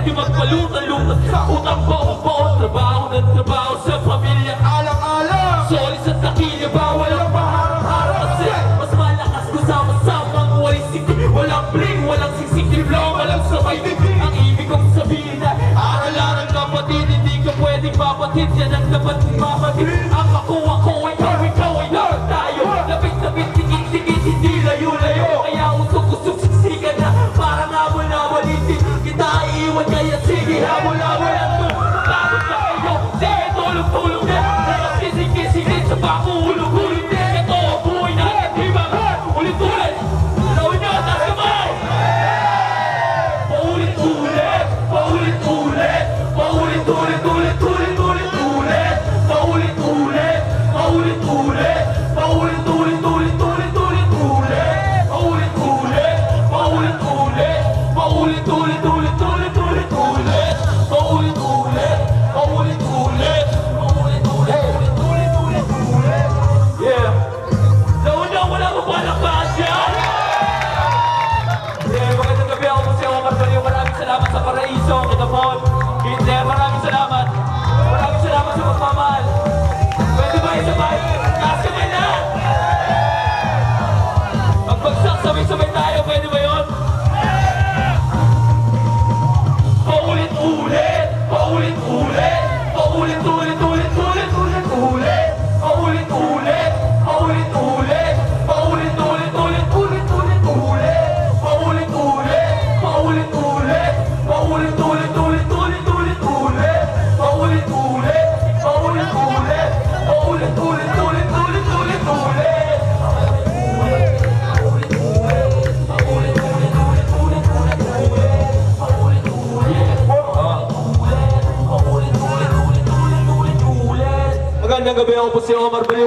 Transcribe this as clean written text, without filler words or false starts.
pwede magpalutan-lutan sa utang buong-buong. Trabaho ng trabaho sa pamilya, alang-alang. Sorry sa takilya, bawal ang maharang-harang. Kasi mas malakas ko sama-samang walang sikip, walang bling, walang sisikip lang, walang sabay bibig. Ang ibig kong sabihin na aral-aral kapatid, hindi ka pwedeng mapatid. Yan ang dapat mapatid. Ang ako, ikaw ay lahat tayo. Lapit-lapit, tikit-tikit, hindi layo-layo. Kaya usok-usok, siksikan na parang habol-habol. Hindi kita iiwan, kaya sige, habol-habol ang pagod na kayo. Sige, tulog-tulog na. Nakasisig-kisig sa pakuhulog-hulog na. Ito, buhay natin, hibang ulit-ulit. Lawin nyo, taas kamay. Paulit-ulit, paulit-ulit, paulit-ulit, ulit-ulit, ulit-ulit, paulit-ulit, paulit-ulit, paulit-ulit, ulit-ulit, ulit-ulit, paulit-ulit, paulit-ulit, paulit-ulit, ulit-ulit, ulit-ulit, paulit-ulit, paulit-ulit, paulit-ulit, ulit-ulit. Yeah. Lawin nyo, wala ko palakpakan dyan. Yeah, magandang gabi, ako po si Omar Baliw. Maraming salamat sa Paraiso, Kitamon, Hitler. Maraming salamat. Maraming salamat sa pagmamahal. Pwede ba isabay? Kasabay na! Magbagsak, sabay-sabay tayo. Pwede ba yun? Paulit-ulit, paulit-ulit, paulit-ulit, ulit-ulit, ulit-ulit, paulit-ulit, paulit-ulit, paulit-ulit, ulit-ulit, ulit-ulit, paulit-ulit, paulit-ulit, paulit-ulit, ulit-ulit, ulit-ulit, paulit-ulit, paulit-ulit, paulit-ulit, ulit-ulit, ulit-ulit. Magandang gabi, ako po si Omar Baliw.